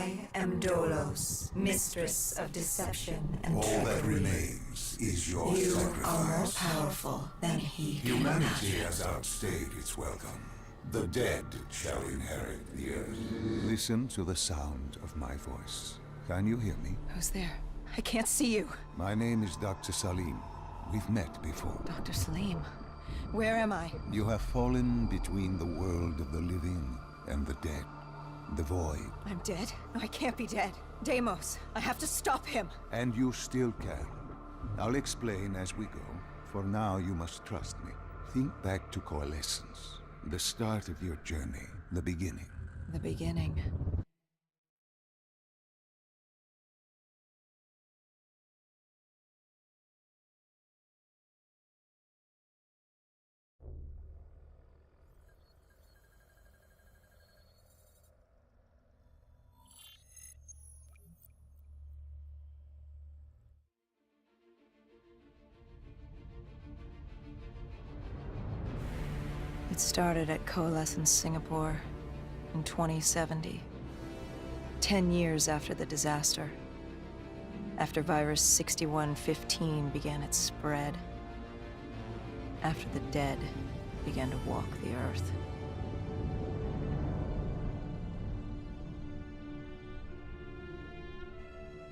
I am Dolos, mistress of deception and All trickery. that remains is your You sacrifice. are more powerful than he can Humanity imagine. has outstayed its welcome. The dead shall inherit the earth. Listen to the sound of my voice. Can you hear me? Who's there? I can't see you. My name is Dr. Salim. We've met before. Dr. Salim. Where am I? You have fallen between the world of the living and the dead. The void. I'm dead? No, I can't be dead. Deimos, I have to stop him. And you still can. I'll explain as we go. For now, you must trust me. Think back to Coalescence. The start of your journey. The beginning. The beginning. It started at Coalescence Singapore in 2070. 10 years after the disaster. After Virus 6115 began its spread. After the dead began to walk the Earth.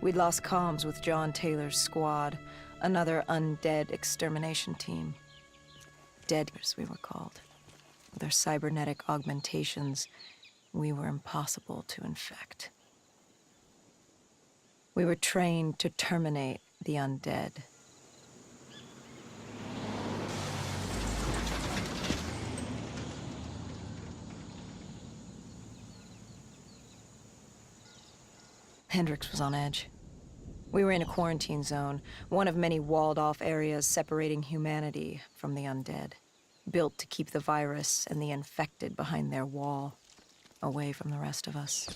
We'd lost comms with John Taylor's squad, another undead extermination team. Deaders, we were called. With our cybernetic augmentations, we were impossible to infect. We were trained to terminate the undead. Hendricks was on edge. We were in a quarantine zone, one of many walled-off areas separating humanity from the undead, built to keep the virus and the infected behind their wall, away from the rest of us.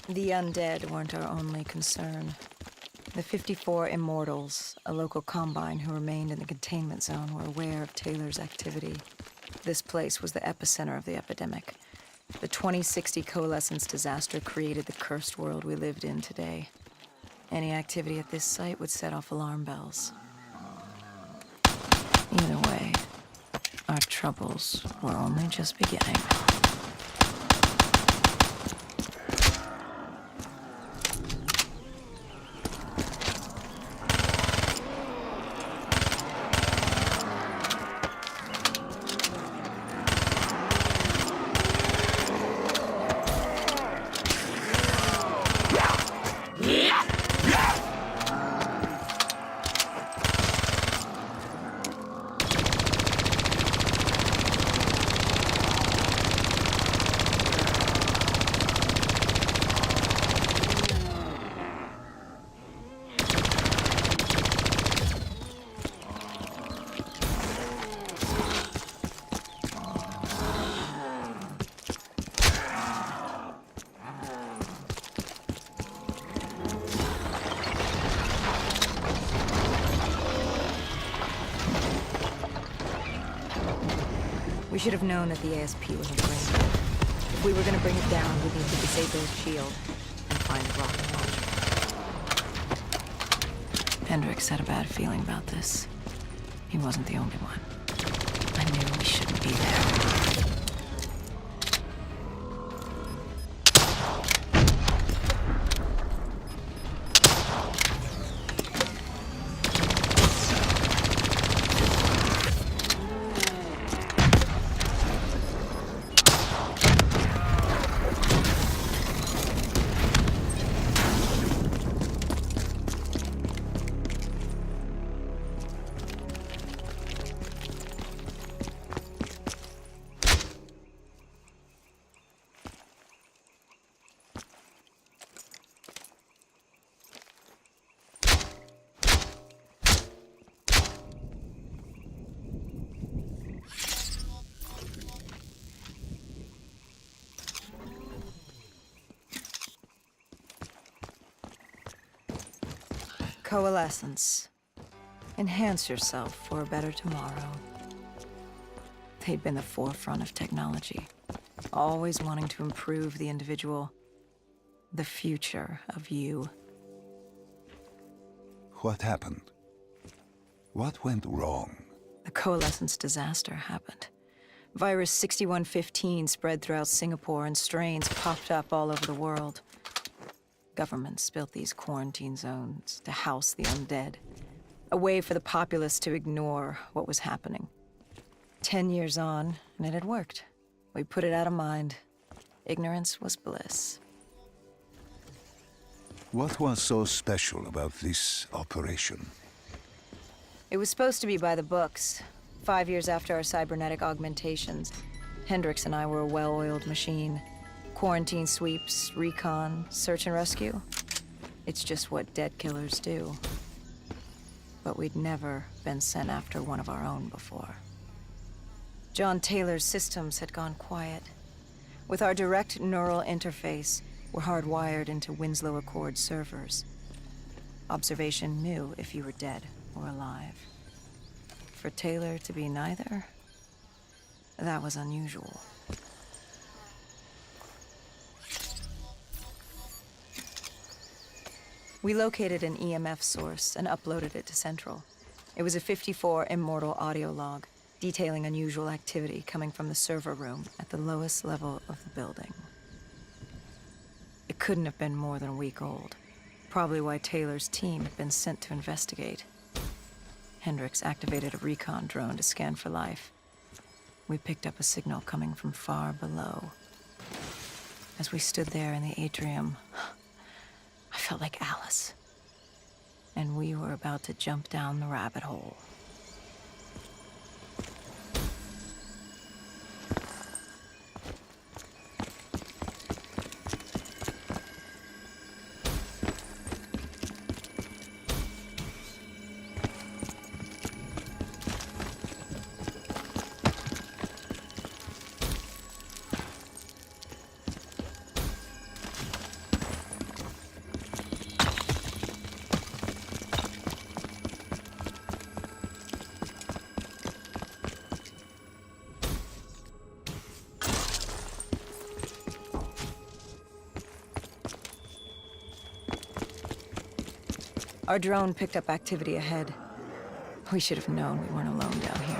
The undead weren't our only concern. The 54 Immortals, a local combine who remained in the containment zone, were aware of Taylor's activity. This place was the epicenter of the epidemic. The 2060 Coalescence disaster created the cursed world we lived in today. Any activity at this site would set off alarm bells. Either way, our troubles were only just beginning. We should have known that the ASP was a brain. If we were gonna bring it down, we'd need to disable its shield and find the rocket launcher. Hendricks had a bad feeling about this. He wasn't the only one. I knew we shouldn't be there. Coalescence. Enhance yourself for a better tomorrow. They'd been the forefront of technology, always wanting to improve the individual. The future of you. What happened? What went wrong? The Coalescence disaster happened. Virus 6115 spread throughout Singapore and strains popped up all over the world. Governments built these quarantine zones to house the undead. A way for the populace to ignore what was happening. 10 years on, and it had worked. We put it out of mind. Ignorance was bliss. What was so special about this operation? It was supposed to be by the books. 5 years after our cybernetic augmentations, Hendricks and I were a well-oiled machine. Quarantine sweeps, recon, search and rescue. It's just what dead killers do. But we'd never been sent after one of our own before. John Taylor's systems had gone quiet. With our direct neural interface, we're hardwired into Winslow Accord servers. Observation knew if you were dead or alive. For Taylor to be neither, that was unusual. We located an EMF source and uploaded it to Central. It was a 54 immortal audio log, detailing unusual activity coming from the server room at the lowest level of the building. It couldn't have been more than a week old. Probably why Taylor's team had been sent to investigate. Hendricks activated a recon drone to scan for life. We picked up a signal coming from far below. As we stood there in the atrium, I felt like Alice. And we were about to jump down the rabbit hole. Our drone picked up activity ahead. We should have known we weren't alone down here.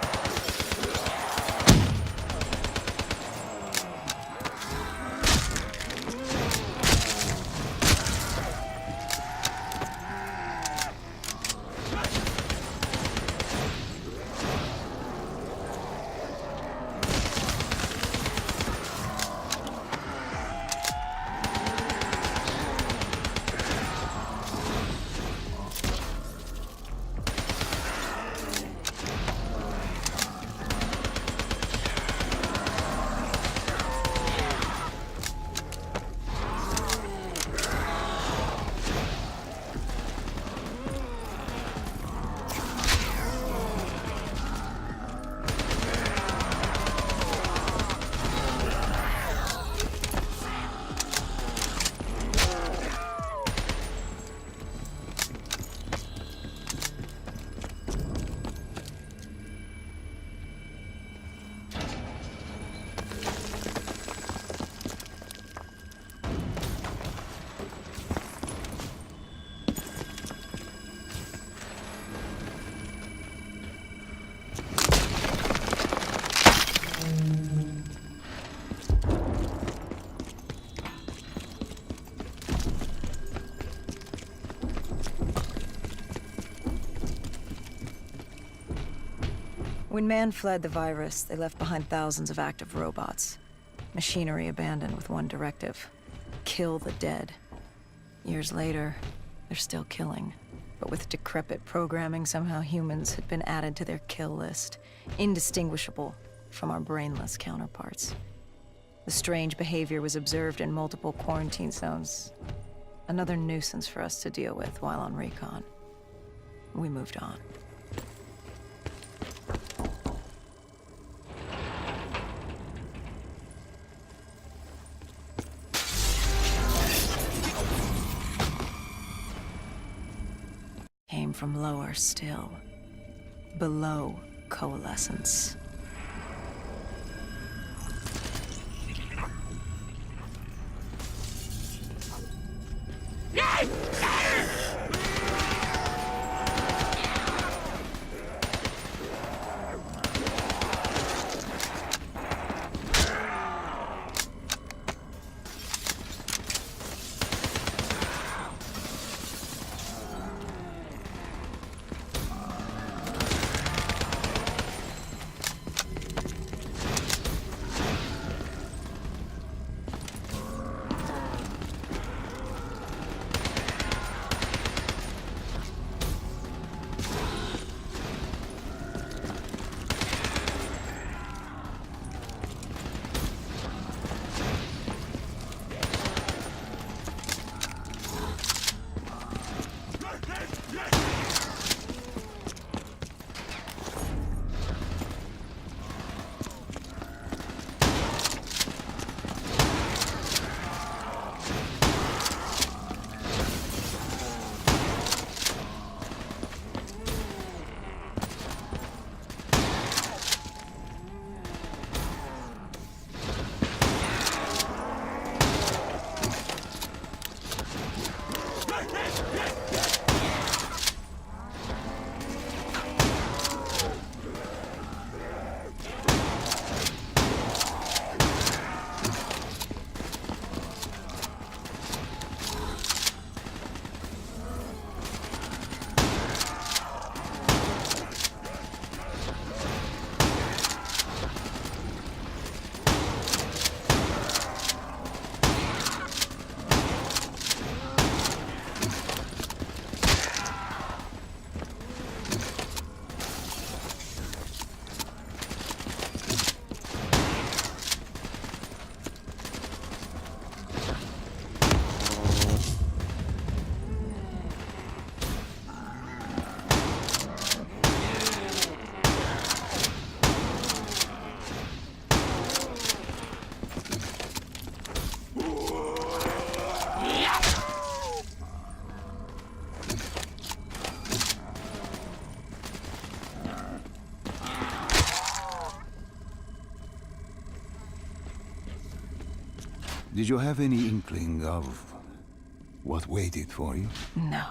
When man fled the virus, they left behind thousands of active robots. Machinery abandoned with one directive: kill the dead. Years later, they're still killing. But with decrepit programming, somehow humans had been added to their kill list, indistinguishable from our brainless counterparts. The strange behavior was observed in multiple quarantine zones. Another nuisance for us to deal with while on recon. We moved on. Came from lower still, below Coalescence. Did you have any inkling of what waited for you? No.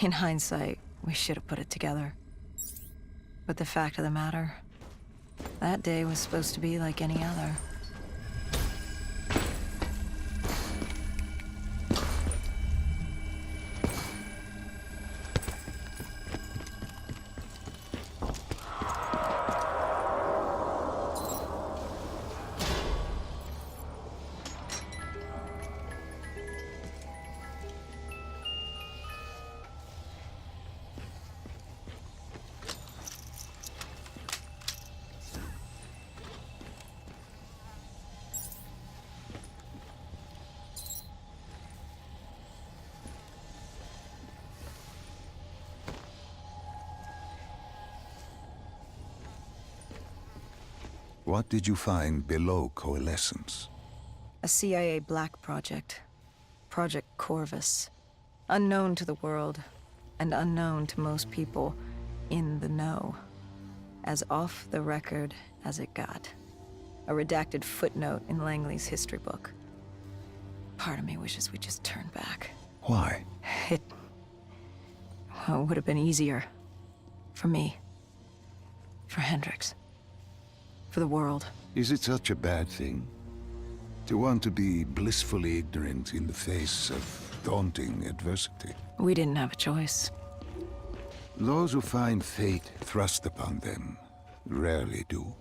In hindsight, we should have put it together. But the fact of the matter, that day was supposed to be like any other. What did you find below Coalescence? A CIA black project. Project Corvus. Unknown to the world, and unknown to most people in the know. As off the record as it got. A redacted footnote in Langley's history book. Part of me wishes we just turned back. Why? It would have been easier. For me. For Hendricks. For the world. Is it such a bad thing? To want to be blissfully ignorant in the face of daunting adversity? We didn't have a choice. Those who find fate thrust upon them rarely do.